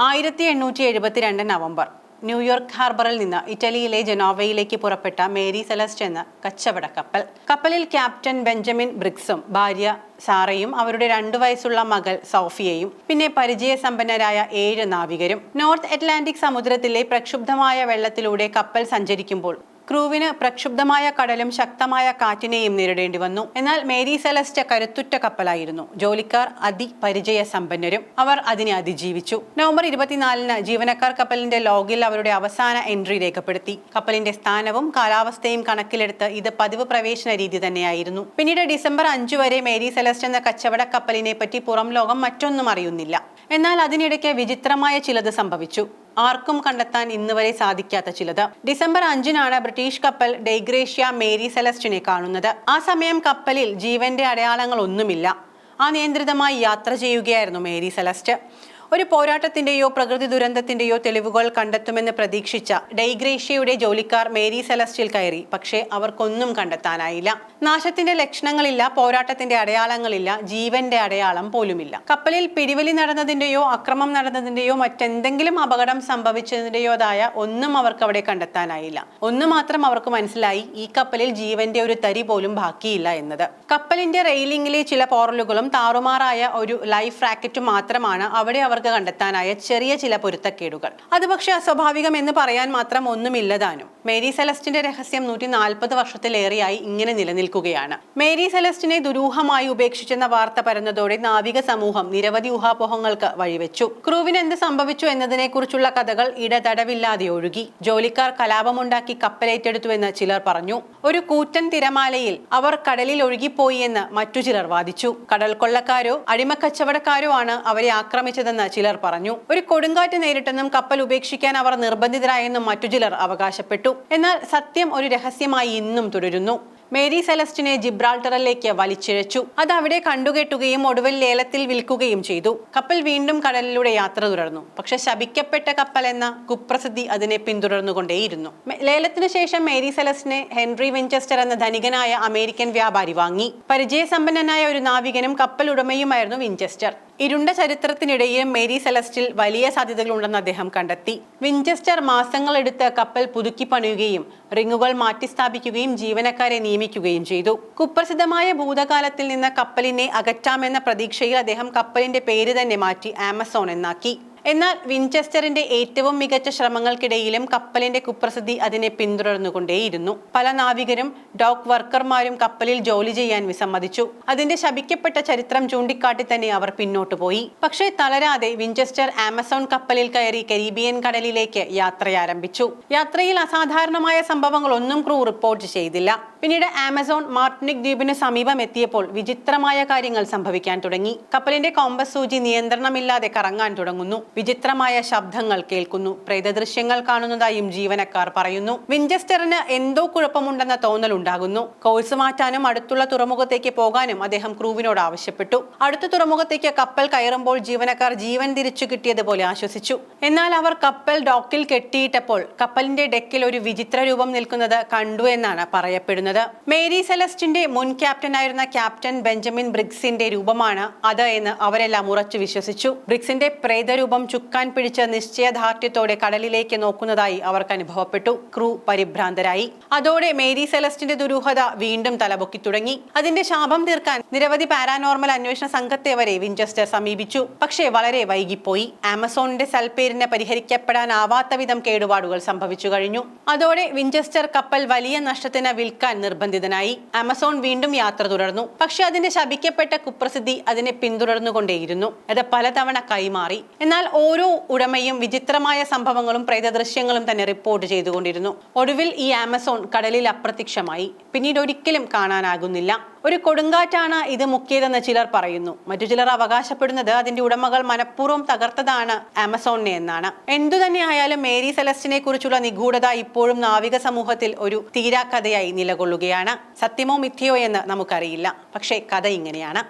1872 November New York ഹാർബറിൽ നിന്ന് ഇറ്റലിയിലെ ജനോവയിലേക്ക് പുറപ്പെട്ട മേരി സെലസ്റ്റ് എന്ന കച്ചവട കപ്പൽ. കപ്പലിൽ ക്യാപ്റ്റൻ ബെഞ്ചമിൻ ബ്രിഗ്സും ഭാര്യ സാറയും അവരുടെ 2 വയസ്സുള്ള മകൾ സോഫിയയും പിന്നെ പരിചയസമ്പന്നരായ 7 നാവികരും. നോർത്ത് അറ്റ്ലാന്റിക് സമുദ്രത്തിലെ പ്രക്ഷുബ്ധമായ വെള്ളത്തിലൂടെ കപ്പൽ സഞ്ചരിക്കുമ്പോൾ ക്രൂവിന് പ്രക്ഷുബ്ധമായ കടലും ശക്തമായ കാറ്റിനെയും നേരിടേണ്ടി വന്നു. എന്നാൽ മേരി സെലസ്റ്റ് കരുത്തുറ്റ കപ്പലായിരുന്നു. ജോലിക്കാർ അതിപരിചയസമ്പന്നരും. അവർ അതിനെ അതിജീവിച്ചു. നവംബർ 24-ന് ജീവനക്കാർ കപ്പലിന്റെ ലോഗിൽ അവരുടെ അവസാന എൻട്രി രേഖപ്പെടുത്തി. കപ്പലിന്റെ സ്ഥാനവും കാലാവസ്ഥയും കണക്കിലെടുത്ത് ഇത് പതിവ് പ്രവേശന രീതി തന്നെയായിരുന്നു. പിന്നീട് ഡിസംബർ 5 വരെ മേരി സെലസ്റ്റ് എന്ന കച്ചവട കപ്പലിനെ പറ്റി പുറം ലോകം മറ്റൊന്നും അറിയുന്നില്ല. എന്നാൽ അതിനിടയ്ക്ക് വിചിത്രമായ ചിലത് സംഭവിച്ചു. ആർക്കും കണ്ടെത്താൻ ഇന്ന് വരെ സാധിക്കാത്ത ചിലത്. ഡിസംബർ 5-നാണ് ബ്രിട്ടീഷ് കപ്പൽ ഡെയ്ഗ്രേഷ്യ മേരി സെലസ്റ്റിനെ കാണുന്നത്. ആ സമയം കപ്പലിൽ ജീവന്റെ അടയാളങ്ങളൊന്നുമില്ല. അനിയന്ത്രിതമായി യാത്ര ചെയ്യുകയായിരുന്നു മേരി സെലസ്റ്റ്. ഒരു പോരാട്ടത്തിന്റെയോ പ്രകൃതി ദുരന്തത്തിന്റെയോ തെളിവുകൾ കണ്ടെത്തുമെന്ന് പ്രതീക്ഷിച്ച ഡെയ്ഗ്രേഷ്യയുടെ ജോലിക്കാർ മേരി സെലസ്റ്റിൽ കയറി. പക്ഷേ അവർക്കൊന്നും കണ്ടെത്താനായില്ല. നാശത്തിന്റെ ലക്ഷണങ്ങളില്ല, പോരാട്ടത്തിന്റെ അടയാളങ്ങളില്ല, ജീവന്റെ അടയാളം പോലുമില്ല. കപ്പലിൽ പിടിവലി നടന്നതിന്റെയോ അക്രമം നടന്നതിന്റെയോ മറ്റെന്തെങ്കിലും അപകടം സംഭവിച്ചതിന്റെയോതായ ഒന്നും അവർക്ക് അവിടെ കണ്ടെത്താനായില്ല. ഒന്ന് മാത്രം അവർക്ക് മനസ്സിലായി: ഈ കപ്പലിൽ ജീവന്റെ ഒരു തരി പോലും ബാക്കിയില്ല എന്നത്. കപ്പലിന്റെ റെയിലിംഗിലെ ചില പോറലുകളും താറുമാറായ ഒരു ലൈഫ് റാക്കറ്റും മാത്രമാണ് അവിടെ അവർക്ക് കണ്ടെത്താനായ ചെറിയ ചില പൊരുത്തക്കേടുകൾ. അത് പക്ഷെ അസ്വാഭാവികം എന്ന് പറയാൻ മാത്രം ഒന്നുമില്ലതാനും. മേരി സെലസ്റ്റിന്റെ രഹസ്യം 140 വർഷത്തിലേറെയായി ഇങ്ങനെ നിലനിൽക്കുകയാണ്. മേരി സെലസ്റ്റിനെ ദുരൂഹമായി ഉപേക്ഷിച്ചെന്ന വാർത്ത പരന്നതോടെ നാവിക സമൂഹം നിരവധി ഊഹാപോഹങ്ങൾക്ക് വഴിവെച്ചു. ക്രൂവിന് എന്ത് സംഭവിച്ചു എന്നതിനെ കുറിച്ചുള്ള കഥകൾ ഇടതടവില്ലാതെ ഒഴുകി. ജോലിക്കാർ കലാപമുണ്ടാക്കി കപ്പലേറ്റെടുത്തുവെന്ന് ചിലർ പറഞ്ഞു. ഒരു കൂറ്റൻ തിരമാലയിൽ അവർ കടലിൽ ഒഴുകിപ്പോയി എന്ന് മറ്റു ചിലർ വാദിച്ചു. കടൽ കൊള്ളക്കാരോ അടിമക്കച്ചവടക്കാരോ ആണ് അവരെ ആക്രമിച്ചതെന്ന് ചിലർ പറഞ്ഞു. ഒരു കൊടുങ്കാറ്റ് നേരിട്ടെന്നും കപ്പൽ ഉപേക്ഷിക്കാൻ അവർ നിർബന്ധിതരായെന്നും മറ്റു ചിലർ അവകാശപ്പെട്ടു. എന്നാൽ സത്യം ഒരു രഹസ്യമായി ഇന്നും തുടരുന്നു. മേരി സെലസ്റ്റിനെ ജിബ്രാൾട്ടറിലേക്ക് വലിച്ചിഴച്ചു. അത് അവിടെ കണ്ടുകെട്ടുകയും ഒടുവിൽ ലേലത്തിൽ വിൽക്കുകയും ചെയ്തു. കപ്പൽ വീണ്ടും കടലിലൂടെ യാത്ര തുടർന്നു. പക്ഷെ ശപിക്കപ്പെട്ട കപ്പൽ എന്ന കുപ്രസിദ്ധി അതിനെ പിന്തുടർന്നുകൊണ്ടേയിരുന്നു. ലേലത്തിനു ശേഷം മേരി സെലസ്റ്റിനെ ഹെൻറി വിഞ്ചസ്റ്റർ എന്ന ധനികനായ അമേരിക്കൻ വ്യാപാരി വാങ്ങി. പരിചയസമ്പന്നനായ ഒരു നാവികനും കപ്പൽ ഉടമയുമായിരുന്നു വിഞ്ചസ്റ്റർ. ഇരുണ്ട ചരിത്രത്തിനിടയിലും മേരി സെലസ്റ്റിൽ വലിയ സാധ്യതകളുണ്ടെന്ന് അദ്ദേഹം കണ്ടെത്തി. വിഞ്ചസ്റ്റർ മാസങ്ങളെടുത്ത് കപ്പൽ പുതുക്കി പണിയുകയും റിങ്ങുകൾ മാറ്റിസ്ഥാപിക്കുകയും ജീവനക്കാരെ നിയമിക്കുകയും ചെയ്തു. കുപ്രസിദ്ധമായ ഭൂതകാലത്തിൽ നിന്ന് കപ്പലിനെ അകറ്റാമെന്ന പ്രതീക്ഷയിൽ അദ്ദേഹം കപ്പലിന്റെ പേര് തന്നെ മാറ്റി ആമസോൺ എന്നാക്കി. എന്നാൽ വിഞ്ചസ്റ്ററിന്റെ ഏറ്റവും മികച്ച ശ്രമങ്ങൾക്കിടയിലും കപ്പലിന്റെ കുപ്രസിദ്ധി അതിനെ പിന്തുടർന്നുകൊണ്ടേയിരുന്നു. പല നാവികരും ഡോക്ക് വർക്കർമാരും കപ്പലിൽ ജോലി ചെയ്യാൻ വിസമ്മതിച്ചു. അതിന്റെ ശപിക്കപ്പെട്ട ചരിത്രം ചൂണ്ടിക്കാട്ടി തന്നെ അവർ പിന്നോട്ടു പോയി. പക്ഷേ തളരാതെ വിഞ്ചസ്റ്റർ ആമസോൺ കപ്പലിൽ കയറി കരീബിയൻ കടലിലേക്ക് യാത്രയാരംഭിച്ചു. യാത്രയിൽ അസാധാരണമായ സംഭവങ്ങളൊന്നും ക്രൂ റിപ്പോർട്ട് ചെയ്തില്ല. പിന്നീട് ആമസോൺ മാർട്ടിനിക് ദ്വീപിന് സമീപം എത്തിയപ്പോൾ വിചിത്രമായ കാര്യങ്ങൾ സംഭവിക്കാൻ തുടങ്ങി. കപ്പലിന്റെ കോമ്പസ് സൂചി നിയന്ത്രണമില്ലാതെ കറങ്ങാൻ തുടങ്ങുന്നു. വിചിത്രമായ ശബ്ദങ്ങൾ കേൾക്കുന്നു. പ്രേതദൃശ്യങ്ങൾ കാണുന്നതായും ജീവനക്കാർ പറയുന്നു. വിഞ്ചസ്റ്ററിന് എന്തോ കുഴപ്പമുണ്ടെന്ന തോന്നൽ ഉണ്ടാകുന്നു. കോഴ്സ് മാറ്റാനും അടുത്തുള്ള തുറമുഖത്തേക്ക് പോകാനും അദ്ദേഹം ക്രൂവിനോട് ആവശ്യപ്പെട്ടു. അടുത്ത തുറമുഖത്തേക്ക് കപ്പൽ കയറുമ്പോൾ ജീവനക്കാർ ജീവൻ തിരിച്ചു കിട്ടിയതുപോലെ ആശ്വസിച്ചു. എന്നാൽ അവർ കപ്പൽ ഡോക്കിൽ കെട്ടിയിട്ടപ്പോൾ കപ്പലിന്റെ ഡെക്കിൽ ഒരു വിചിത്ര രൂപം നിൽക്കുന്നത് കണ്ടു എന്നാണ് പറയപ്പെടുന്നത്. മേരി സെലസ്റ്റിന്റെ മുൻ ക്യാപ്റ്റനായിരുന്ന ക്യാപ്റ്റൻ ബെഞ്ചമിൻ ബ്രിഗ്സിന്റെ രൂപമാണ് അത് എന്ന് അവരെല്ലാം ഉറച്ചു വിശ്വസിച്ചു. ബ്രിഗ്സിന്റെ പ്രേതരൂപം ചുക്കാൻ പിടിച്ച് നിശ്ചയദാർഢ്യത്തോടെ കടലിലേക്ക് നോക്കുന്നതായി അവർക്ക് അനുഭവപ്പെട്ടു. ക്രൂ പരിഭ്രാന്തരായി. അതോടെ മേരി സെലസ്റ്റിന്റെ ദുരൂഹത വീണ്ടും തലപൊക്കി തുടങ്ങി. അതിന്റെ ശാപം തീർക്കാൻ നിരവധി പാരാനോർമൽ അന്വേഷണ സംഘത്തെ വരെ വിഞ്ചസ്റ്റർ സമീപിച്ചു. പക്ഷേ വളരെ വൈകിപ്പോയി. ആമസോണിന്റെ സൽപ്പേരിന് പരിഹരിക്കപ്പെടാനാവാത്ത വിധം കേടുപാടുകൾ സംഭവിച്ചു കഴിഞ്ഞു. അതോടെ വിഞ്ചസ്റ്റർ കപ്പൽ വലിയ നഷ്ടത്തിന് വിൽക്കാൻ നിർബന്ധിതനായി. ആമസോൺ വീണ്ടും യാത്ര തുടർന്നു. പക്ഷെ അതിന്റെ ശപിക്കപ്പെട്ട കുപ്രസിദ്ധി അതിനെ പിന്തുടർന്നുകൊണ്ടേയിരുന്നു. അത് പലതവണ കൈമാറി. എന്നാൽ ഓരോ ഉടമയും വിചിത്രമായ സംഭവങ്ങളും പ്രേതദൃശ്യങ്ങളും തന്നെ റിപ്പോർട്ട് ചെയ്തുകൊണ്ടിരുന്നു. ഒടുവിൽ ഈ ആമസോൺ കടലിൽ അപ്രത്യക്ഷമായി. പിന്നീട് ഒരിക്കലും കാണാനാകുന്നില്ല. ഒരു കൊടുങ്കാറ്റാണ് ഇത് മുക്കിയതെന്ന് ചിലർ പറയുന്നു. മറ്റു ചിലർ അവകാശപ്പെടുന്നത് അതിന്റെ ഉടമകൾ മനഃപൂർവ്വം തകർത്തതാണ് ആമസോണിനെ എന്നാണ്. എന്തുതന്നെ ആയാലും മേരി സെലസ്റ്റിനെ കുറിച്ചുള്ള നിഗൂഢത ഇപ്പോഴും നാവിക സമൂഹത്തിൽ ഒരു തീരാക്കഥയായി നിലകൊള്ളുകയാണ്. സത്യമോ മിഥ്യയോ എന്ന് നമുക്കറിയില്ല. പക്ഷേ കഥ ഇങ്ങനെയാണ്.